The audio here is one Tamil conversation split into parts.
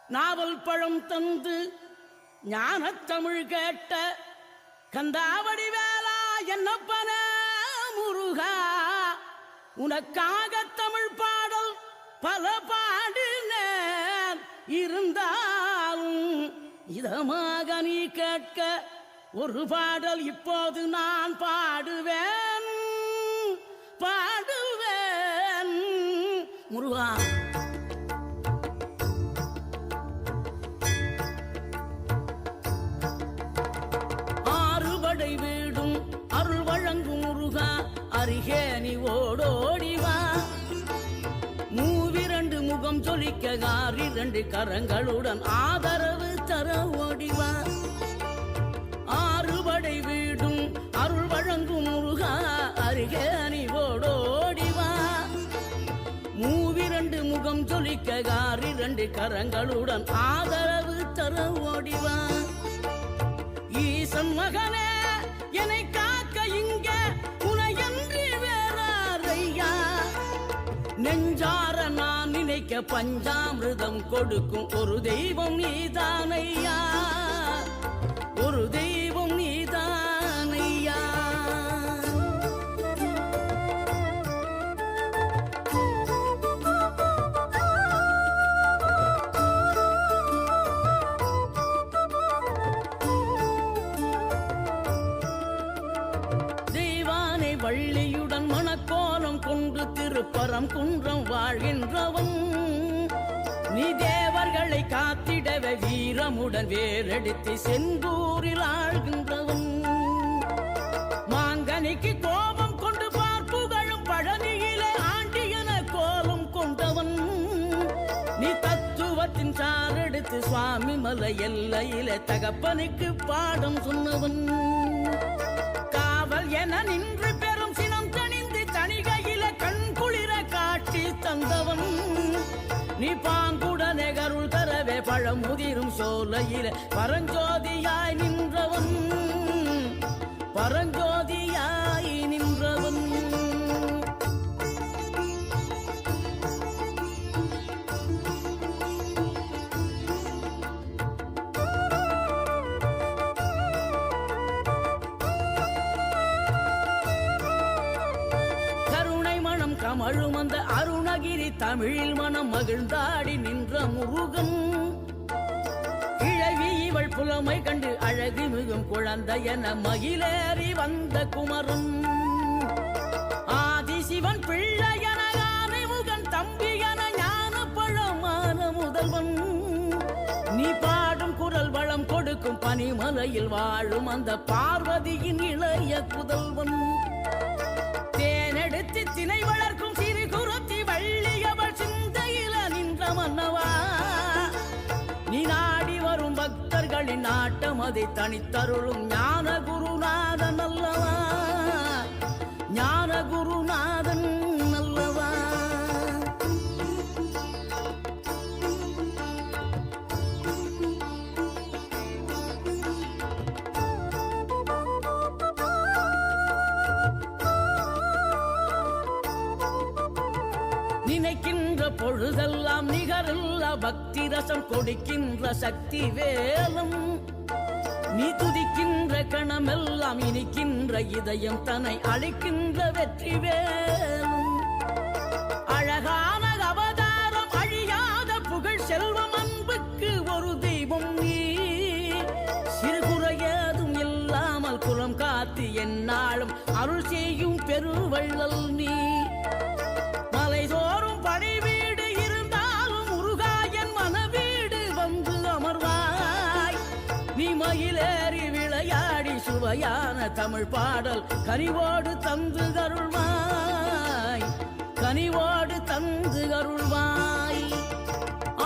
நாவல் பழம் தந்து ஞானத்தமிழ் கேட்ட கந்தாவடி வேளா என்னப்பன முருகா, உனக்காக தமிழ் பாடல் பல பாடினேன், இருந்தாலும் இதமாக நீ கேட்க ஒரு பாடல் இப்போது நான் பாடுவேன் பாடுவேன் முருகா. ஆறுபடை வீடும் அருள் வழங்கும் முருகா, அருகே நீ ஓடோடிவா. மூவிரண்டு முகம் சொலிக்க ஆறிரண்டு கரங்களுடன் ஆதரவு தர ஓடிவா. ஆறுபடை வீடும் அருள் வழங்கும் முருகா, அருகே நீ ஓடோடிவா. மூவிரண்டு முகம் சொலிக்க ஆறிரண்டு கரங்களுடன் ஆதரவு தர ஓடிவா. ஈசன் மகனே என்னை காக்க இங்க உனையன்றி வேறாரையா, நெஞ்சார நான் நினைக்க பஞ்சாமிர்தம் கொடுக்கும் ஒரு தெய்வம் நீதானையா, ஒரு தெய்வம் நீதானையா. தெய்வானை வள்ளியுடன் மணக்கோலம் கொண்டு திருப்பரம் குன்றம் வாழ்கின்றவன், நீ தேவர்களை காத்திடவே வீரமுடன் வேரெடுத்து செந்தூரில் ஆழ்கின்றவன். மாங்கனிக்கு கோபம் கொண்டு பார்ப்புகழும் பழனியிலே ஆண்டியன கோலம் கொண்டவன், நீ தத்துவத்தின் சாரெடுத்து சுவாமி மலை எல்லையிலே தகப்பனுக்கு பாடம் சொன்னவன். காவல் என நின்று பெரும் சினம் தணிந்து தணிகையில கண் குளிர காட்சி தந்தவன், நீ பாங்குடனே கருள் தரவே பழமுதிரும் சோலையில பரஞ்சோதியாய் நின்றவன், பரஞ்சோதியாய் நின்றவன். கமழும் அந்த அருணகிரி தமிழில் மனம் மகிழ்ந்தாடி நின்ற முருகன், கிழவி இவள் புலமை கண்டு அழகு மிகும் குழந்தை என மகிழேறி வந்த குமரன். ஆதிசிவன் பிள்ளையன ஆனைமுகன் தம்பி என ஞான பழமான முதல்வன், நீ பாடும் குரல் வளம் கொடுக்கும் பனிமலையில் வாழும் அந்த பார்வதியின் இளைய புதல்வன். தேனெடுத்து திணை வளர்க்கும் சிறு குருத்தி வள்ளியவள் சிந்தையில நின்ற மன்னவா, நீ நாடி வரும் பக்தர்களின் நாட்டம் அதை தனித்தருளும் ஞான குருநாதன் அல்லவா, ஞான குருநாதன் அல்லவா. நினைக்கின்ற பொழுதெல்லாம் நிகரில்லா பக்தி ரசம் கொடுக்கின்ற சக்தி வேலம், நீ துதிக்கின்ற கணமெல்லாம் இனிக்கின்ற இதயம் தன்னை அளிக்கின்ற வெற்றி வேலும். அழகான அவதாரம் அழியாத புகழ் செல்வம் அன்புக்கு ஒரு தெய்வம் நீ, சிறுகுறையதும் இல்லாமல் குலம் காத்து எந்நாளும் அருள் செய்யும் பெருவள்ளல் நீ. மலைதோறும் படை வீடு இருந்தாலும் முருகாயன் மனவீடு வந்து அமர்வாய், நீ மயிலேறி விளையாடி சுவையான தமிழ் பாடல் கனிவோடு தந்து கருள்வாய், கனிவோடு தந்து கருள்வாய்.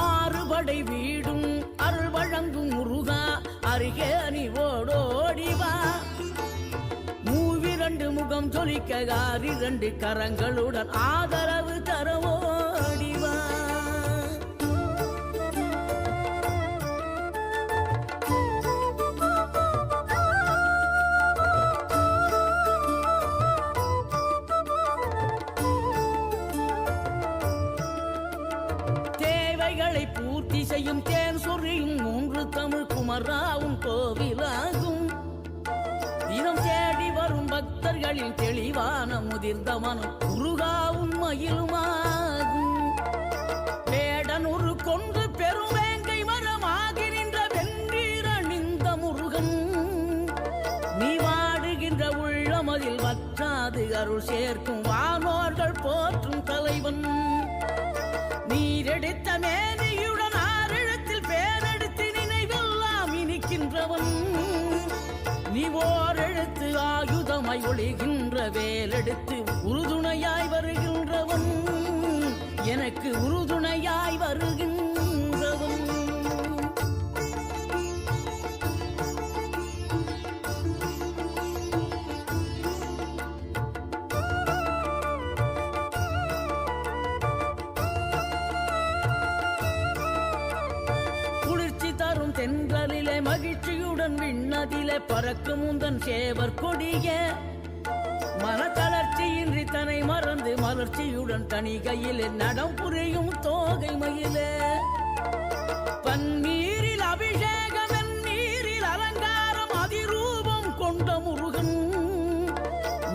ஆறுபடை வீடும் அருள் வழங்கும் முருகா, அருகே நீ ஓடோடிவா. மூவிரண்டு முகம் சொலிக்க ஆறிரண்டு கரங்களுடன் ஆதரவு தர ஓடிவா. தேவை தேவைகளை பூர்த்தி செய்யும் தேன் சொரியும் 3 தமிழ் குமராவும் கோவிலாகும். தினம் தேடி வரும் பக்தர்களின் தெளிவான முதிர்ந்த மனம் முருகாவும் மயிலுமாகும். வேடனூறு கொண்டு பெருவேங்கை மரமாகி நின்ற வென்றீர் அணிந்த முருகன், நீ வாடுகின்ற உள்ளமதில் வற்றாது அருள் சேர்க்கும் வானோர்கள் போற்றும் தலைவன். நீரெடுத்த மேனியுடன் 6 எழுத்தில் பேரெடுத்து நினைவெல்லாம் இனிக்கின்றவன், நீ ஓர் எழுத்து ஆயுதமாய் ஒளிகின்ற வேலெடுத்து உறுதுணையாய் வருகின்றவன், எனக்கு உறுதுணையாய் வருகின்றவன். குளிர்ச்சி தரும் தென்றலிலே மகிழ்ச்சியுடன் விண்ணதிலே பறக்கும் உந்தன் சேவர் கொடிய, மனத்தளர்ச்சியின்றி தன்னை மறந்து மலர்ச்சியுடன் தனிகையில் நடம் புரியும் தோகை மயிலே. பன்னீரில் அபிஷேகம் நீரில் அலங்காரம் அதிரூபம் கொண்ட முருகன்,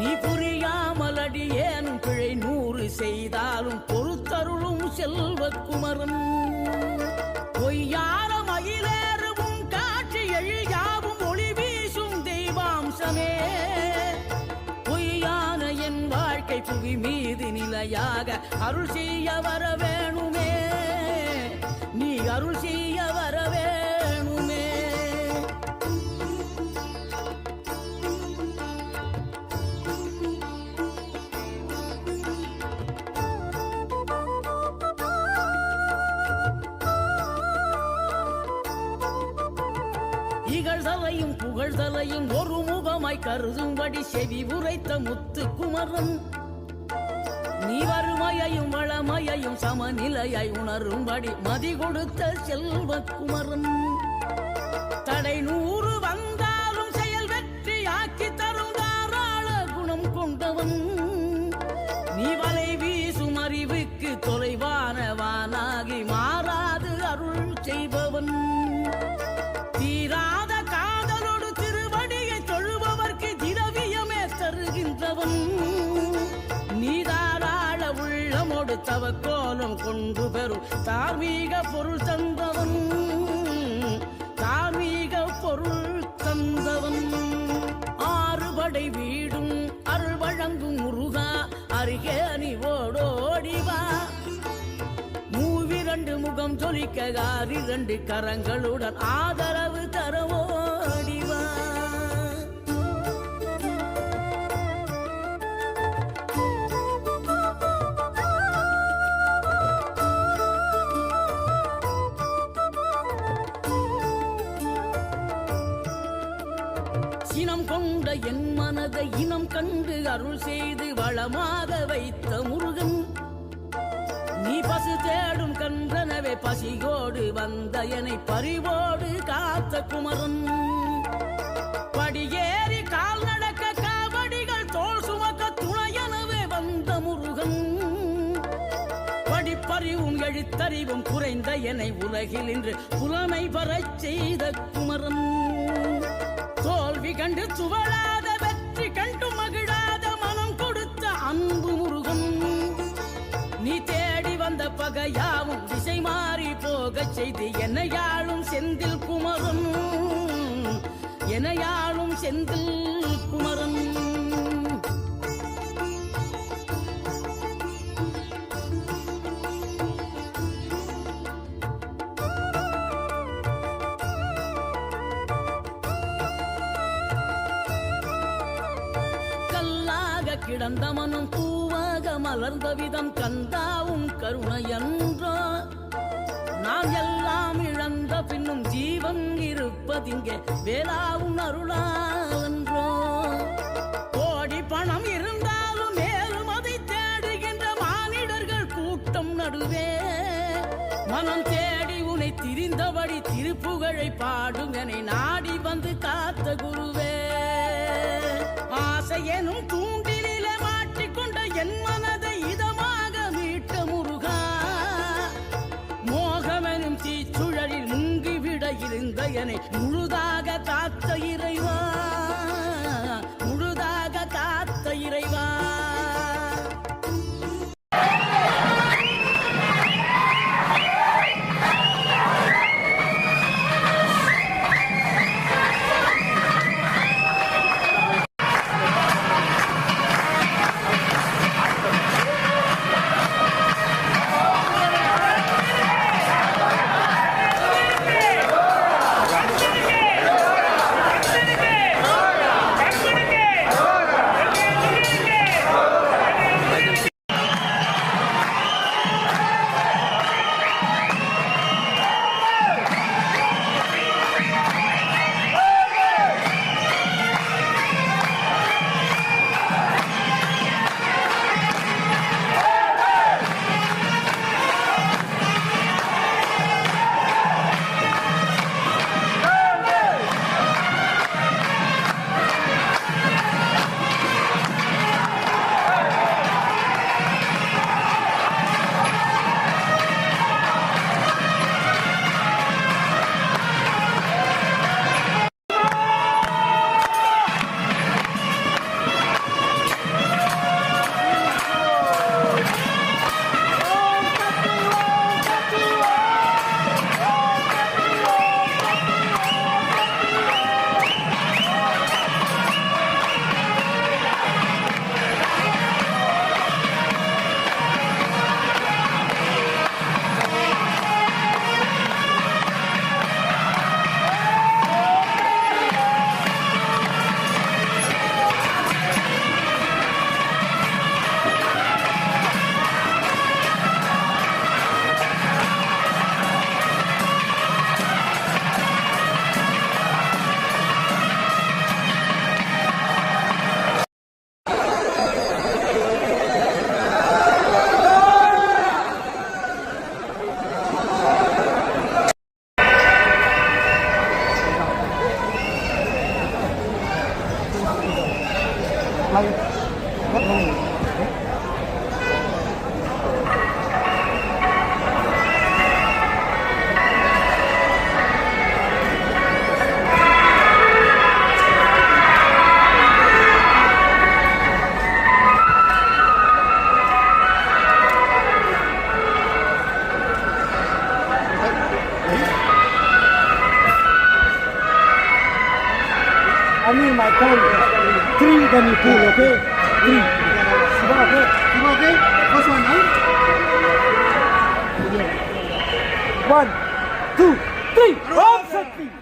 நீ புரியாமல் அடியேனும் பிழை 100 செய்தாலும் பொறுத்தருளும் செல்வக்குமரன். பொய்யான மயிலேறும் காட்சி எழியாவும் ஒளி வீசும் தெய்வாம்சமே, பொய்யான என் வாழ்க்கை புவி மீது நிலையாக அருள் செய்ய வர வேணுமே, நீ அருள் செய்ய வர வேணுமே. இகழ்தலையும் புகழ்தலையும் ஒரு முகமாய் கருதும்படி செவி உரைத்த முத்து குமரன், நீ வறுமையையும் வளமையையும் சமநிலையை உணரும்படி மதி கொடுத்த செல்வக்குமரன். தடை 100 வந்தாலும் செயல் வெற்றி ஆக்கி தரும் தாராள குணம் கொண்டவன், நீ வலை வீசும் அறிவுக்கு தொலைவானவானாகி மாறாது அருள் செய்பவன். தீராத காதலோடு திருவடியை தொழுபவர்க்கு திரவியமே தருகின்றவன், நீதாராள உள்ளமோடு தவக்கோலம் கொண்டு பெறும் தார்மீக பொருள் தந்தவன், தார்மீக பொருள் தந்தவன். 6 படை வீடும் அருள் வழங்கும் முருகா, அருகே நீ ஓடோடிவா. 2 முகம் ஜொலிக்க 2 கரங்களுடன் ஆதரவு தர ஓடிவா. சினம் கொண்ட என் மனதை இனம் கண்டு அருள் செய்து வளமாக வைத்த முருகன், நீ பசு தேடும் கன்றனவே பசியோடு வந்த என்னை பறிவோடு காத்த குமரன். படியேறி கால் நடக்க காவடிகள் தோல் சுமக்க துணையனவே வந்த முருகன், படிப்பறிவும் எழுத்தறிவும் குறைந்த என்னை உலகில் இன்று புலமை பெறச் செய்த குமரன். தோல்வி கண்டு துவளாத வெற்றி கண்டு மகிழாத மனம் கொடுத்த அன்பு முருகன், நீ தேடி வந்த பகையாவும் திசை மாறி போகச் செய்து என்னையாளும் செந்தில் குமரன், என்னையாளும் செந்தில் குமரன். கிடந்த மனம் பூவாக மலர்ந்த விதம் கந்தாவும் கருணையன்றோ, நாம் எல்லாம் இழந்த பின்னும் ஜீவன் இருப்பதிங்கே வேளாவும் அருளாவென்றோ. கோடி பணம் இருந்தாலும் மேலும் அதை தேடுகின்ற மானிடர்கள் கூட்டம் நடுவே, மனம் தேடி உனை திரிந்தபடி திருப்புகழை பாடும் என்னை நாடி வந்து காத்த குருவே. ஆசையெனும் தூண்டிலே மாட்டிக்கொண்ட என் மனதை இதமாக மீட்ட முருகா, மோக என்னை முழுதாக காத்த இறைவா, முழுதாக காத்த இறைவா. I need my phone. 3, then you pull, okay? 3. Siva, okay? Siva, okay? First one, huh? 1, 2, 3. Offset.